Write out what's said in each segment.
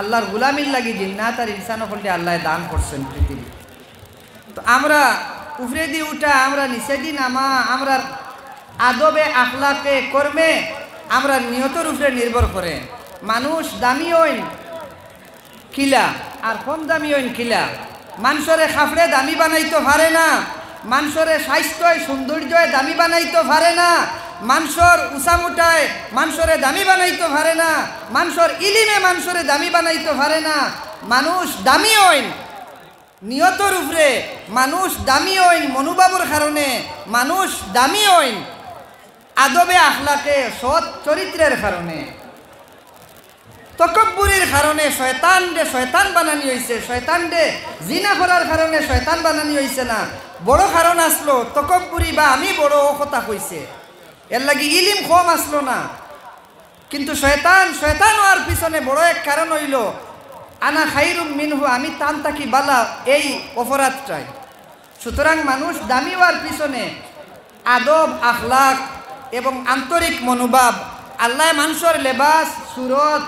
আল্লাহর গুলামির লাগি জিন্নাত আর ইনসান হলে আল্লাহ দান করছেন পৃথিবী। তো আমরা উপরে দিয়ে উঠা, আমরা নিচে দিয়ে নামা, আমরা আদবে আখলাকে কর্মে আমরা নিয়তের উপরে নির্ভর করে। মানুষ দামি হইন কিলা আর কম দামি হইন কিলা। মানুষরে খাফড়ে দামি বানাইতে পারে না, মানুষরে স্বাস্থ্যয় সৌন্দর্যয় দামি বানাইতে পারে না, মানুষের উঁচামুটায় মানুষরে দামি বানাইতে পারে না, মানুষের ইলিমে মানুষরে দামি বানাইতে পারে না। মানুষ দামি হইন নিয়তর উপরে, মানুষ দামি হইন মনোভাবের কারণে, মানুষ দামি হইন আদবে আখলাকে সৎ চরিত্রের কারণে। তকব্বুরের কারণে শয়তান বানানি হয়েছে, শয়তানরে জিনা করার কারণে শয়তান বানানি হয়েছে না। বড় কারণ আসলো তকব্বুরি বা আমি বড় ও কথা কইছে, এর লাগি ইলিম কম আসলো না। কিন্তু শয়তান হওয়ার পিছনে বড় এক কারণ হইল আনা খাইরুম মিনহু, আমি তান তাকি বালা, এই অপরাধটাই। সুতরাং মানুষ দামি হওয়ার পিছনে আদব আখলাক এবং আন্তরিক মনোভাব, আল্লাহ মানুষের লেবাস সুরত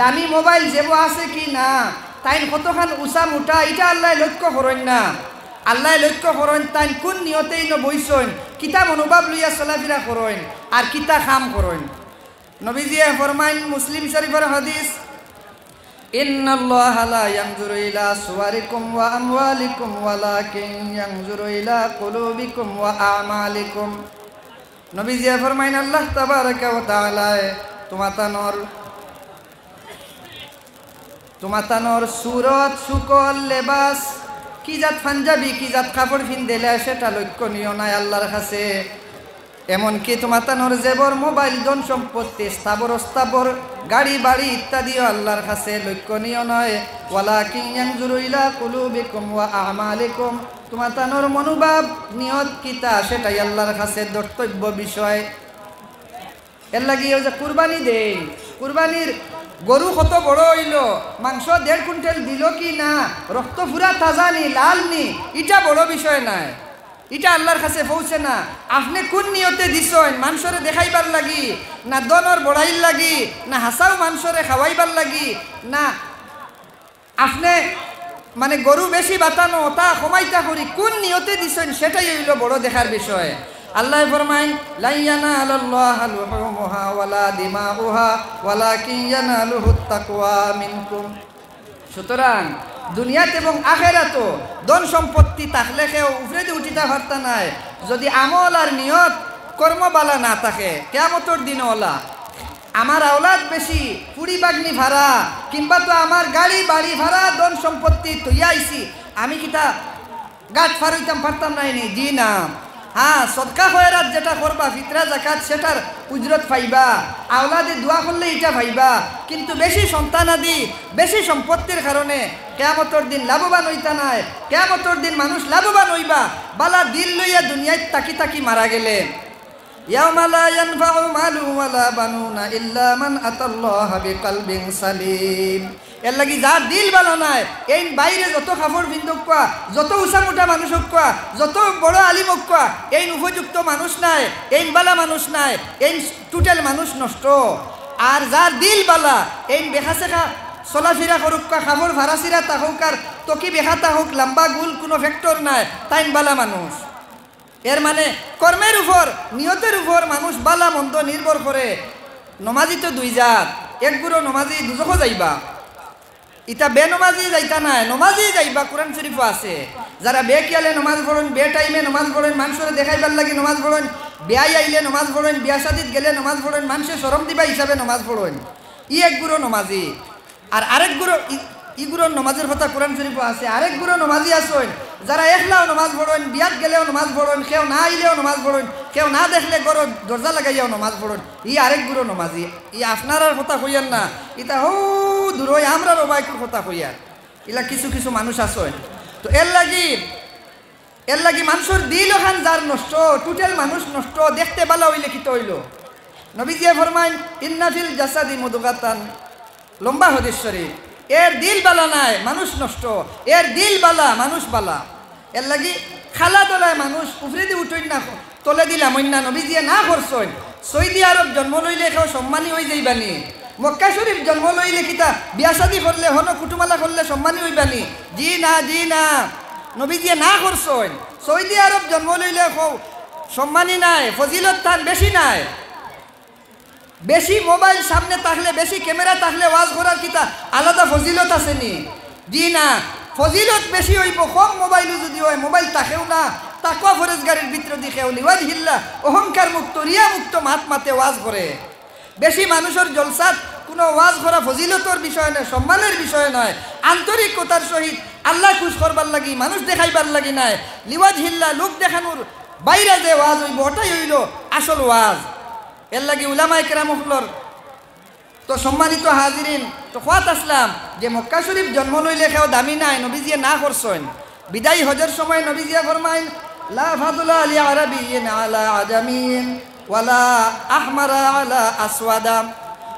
দামি মোবাইল যেব আছে কি না, তাই কতখান উঁচা মুঠা, এটা আল্লাহ লক্ষ্য করেন না। আল্লাহ লক্ষ্য করেন তাই কোন নিয়তেই বইছেন, কিতা মনোভাব লইয়া চলাফেরা করেন আর কিতা খাম করেন। নবীজিয়ে ফরমাইন মুসলিম শরীফের হাদিস, ইন্নাল্লাহা লা ইয়ানজুরু ইলা সুওয়ারিকুম ওয়া আমওয়ালিকুম ওয়ালাকিন ইয়ানজুরু ইলা কুলুবিকুম ওয়া আমালিকুম। নবীজিয়ে ফরমাইন আল্লাহ তাবারাকা ওয়া তাআলা তোমাতানোর সুরত সুকল লেবাস কি জাত পাঞ্জাবি কি জাত কাপড় পিনদেলে সেটা লক্ষণীয় নাই আল্লাহর কাছে। এমনকি তোমাতানোর জেবর মোবাইল ধন সম্পত্তি স্থাবর অস্থাবর গাড়ি বাড়ি ইত্যাদিও আল্লাহর কাছে লক্ষণীয় নয়। ওয়ালাকিন ইয়ানজুরু ইলা কুলুবিকুম ওয়া আমালিকুম, তোমাতানোর মনোভাব নিয়ত কিতা সেটাই আল্লাহর কাছে ধর্তব্য বিষয়। এর লাগি যে কুরবানি দেই, কুরবানির গরু কত বড় হইল, মাংস 1.5 কুইন্টাল দিল কি না, রক্ত পুরা তাজা নি লাল নি, এটা বড় বিষয় নাই, এটা আল্লাহর কাছে পৌঁছে না। আপনি কোন নিয়তে দিছেন, মানুষরে দেখাইবার লাগি না দনর বড়াইর লাগি না হাসাও মানুষরে খাওয়াইবার লাগি না আপনি মানে গরু বেশি বাতানো তা কমাইতা করি, কোন নিয়তে দিছেন সেটাই হইল বড় দেখার বিষয়। আল্লাহ ফরমাইন লা ইয়ানালাল্লাহু লুহুমুহা ওয়ালা দিমাউহা ওয়ালাকিন ইয়ানালুহুত তাকওয়া মিনকুম। সুতরাং দুনিয়াতে এবং আখেরাতো ধন সম্পত্তি থাকলে কেউ উপরে দিয়ে উঠিতে পারতা নাই, যদি আমল আর নিয়ত কর্মবালা না থাকে কিয়ামতের দিন ওলা আমার আওলাদ বেশি পুরি বাগনি ভাড়া কিংবা তো আমার গাড়ি বাড়ি ভাড়া ধন সম্পত্তি তুইয়া আইছি আমি কিতা গাছ ফারুইতাম পারতাম নাই নি, জি না। হ্যাঁ, সদকা খয়রাত যেটা করবা ফিতরা যাকাত সেটার উজরত পাইবা, আওলাদে দোয়া করলে এটা পাইবা, কিন্তু বেশি সন্তানাদি বেশি সম্পত্তির কারণে কিয়ামতের দিন লাভবান হইতা নাই। কিয়ামতের দিন মানুষ লাভবান হইবা বালা দিল লইয়া দুনিয়ায় তাকি তাকি মারা গেলে। ইয়াউমা লা ইয়ানফাউ মালু ওয়ালা বানুনা ইল্লা মান আতাল্লাহা বিকলবিন সালিম। এর লাগি যার দিল ভালো নাই, এই বাইরে যত কাপড় পিন্ধুক কোয়া, যত উঁচা মোটা মানুষ হোক কোয়া, যত বড় আলিম হোক কোয়া, এই উপযুক্ত মানুষ নাই, এই বালা মানুষ নাই, এই টোটাল মানুষ নষ্ট। আর যার দিল বালা এই বেখা চেখা চলাফেরা করুক কোয়া, কাপড় ভাড়াচিরা তাহুক আর তকি বেখা তাহুক, লম্বা গুল কোনো ফ্যাক্টর নাই, তাই বালা মানুষ। এর মানে কর্মের উপর নিয়তের উপর মানুষ বালা মন্দ নির্ভর করে। নমাজি তো দুই জাত, এক গুরু নমাজি দুজখো যাইবা, ইটা বে নমাজি যাইতা নাই, নমাজি যাইবা। কোরআন শরীফ আছে যারা বে কিয়ালে নমাজ পড়েন, বে টাইমে নমাজ পড়েন, মানুষের দেখাইবার লাগি নমাজ পড়েন, বিয়াই আইলে নমাজ পড়েন, বিয়া শাদিত গেলে নমাজ পড়েন, মানুষের শরম দিবা হিসাবে নমাজ পড়েন, ই এক গুরু নমাজি। আর আরেক গুরু ইগুলোর নমাজের কথা কোরআন শরীফ আছে। আরেক গুরু নমাজি আসেন যারা একলাও নমাজ পড়েন, বিয়াত গেলেও নমাজ পড়েন, কেউ না আইলেও নমাজ পড়েন, কেউ না দেখলে গরো দরজা লাগাইয়াও নমাজ পড়েন, ই আরেক গুরু নমাজি। ই আপনার কথা কইয়ান না, ইটা হৌ দূর হই আমরা রবাইকুর কথা কইয়ার, ইলা কিছু কিছু মানুষ আসেন। তো এর লাগি মানুষের দিল ওখান যার নষ্ট, টোটাল মানুষ নষ্ট, দেখতে বালা হইলে কিত হইল। নবীজিয়ে ফরমাইন ইন্না ফিল জাসাদি মুদগাতান, লম্বা হাদিস শরীফ, এর দিল বালা নাই মানুষ নষ্ট, এর দিল বালা মানুষ বালা। এর লাগি খালা তোলায় মানুষ উপরে দিয়ে উঠেন না, তোলে দিলাম অন্য নবী দিয়ে না করছেন। সৌদি আরব জন্ম লইলে কেউ সম্মানী হয়ে যাইবানি, মক্কা শরীফ জন্ম লইলে কিতা বিয়া শাদি করলে হন কুটুমালা করলে সম্মানী হইবানি? জি না নবীজিয়ে না করছেন। সৌদি আরব জন্ম লইলে সম্মানী নাই, ফজিলত তান বেশি নাই। বেশি মোবাইল সামনে থাকলে, বেশি ক্যামেরা থাকলে ওয়াজ করার কিতা আলাদা ফজিলত আসেনি? জি না, ফজিলত বেশি হইব কম মোবাইলও যদি হয়। মোবাইল তাকেও না, তাকওয়া ফরেজগারির ভিতর দিকেও লিওয়াজ হিল্লা অহংকার মুক্ত রিয়া মুক্ত মাত মাতে ওয়াজ করে। বেশি মানুষের জলসাত কোনো ওয়াজ করা ফজিলতর বিষয় নয়, সম্মানের বিষয় নয়। আন্তরিকতার সহিত আল্লাহ খুশ করবার লাগি, মানুষ দেখাইবার লাগি নাই। লিওয়াজ হিল্লা লোক দেখানোর বাইরে যে ওয়াজ হইব ওটাই হইল আসল ওয়াজ। এর লাগি উলামায়ে কেরামুল্লাহর তো সম্মানিত হাজিরিন, তো খাত আসলাম যে মক্কা শরীফ জন্ম লইলে কেউ দামি নাই, নবীজিয়ে না করছেন। বিদায় হজের সময় নবীজিয়া ফরমাইন, লা ফাদলা লি আরাবিয়্যিন আলা আজামিয়্যিন ওয়ালা আহমারা আলা আসওয়াদা।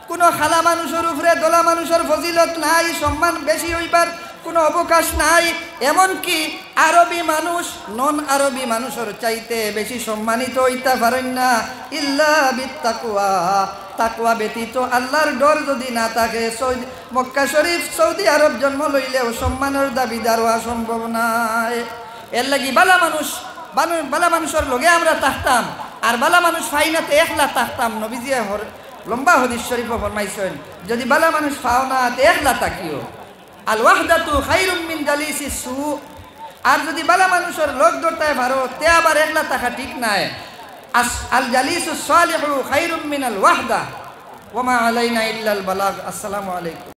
কোনো খালা মানুষের উপরে দলা মানুষের ফজিলত নাই, সম্মান বেশি হইবার কোনো অবকাশ নাই। এমনকি আরবি মানুষ নন আরবি মানুষের চাইতে বেশি সম্মানিত হইতে পারেন না ইল্লা বিত্তাকওয়া। তাকওয়া ব্যতীত আল্লাহর ডর যদি না থাকে, মক্কা শরীফ সৌদি আরব জন্ম লইলেও সম্মানের দাবিদার হওয়া সম্ভব নাই। এর লাগি বালা মানুষের লগে আমরা থাকতাম, আর বালা মানুষ ফাইনাতে একলা থাকতাম। নবীজিয়ে লম্বা হাদিস শরীফ ফরমাইছেন, যদি বালা মানুষ পাও না তে একলা থাকিও। আল ওয়াহদাতু খায়রুম মিন জালিসিস সু। আর যদি বালা মানুষের লোক ধরতে পারো তে আবার একলা থাকা ঠিক নাই। আল জালিসুস সালিহু খায়রুম মিনাল ওয়াহদা ওয়া মা আলাইনা ইল্লাল বালাগ। আসসালামু আলাইকুম।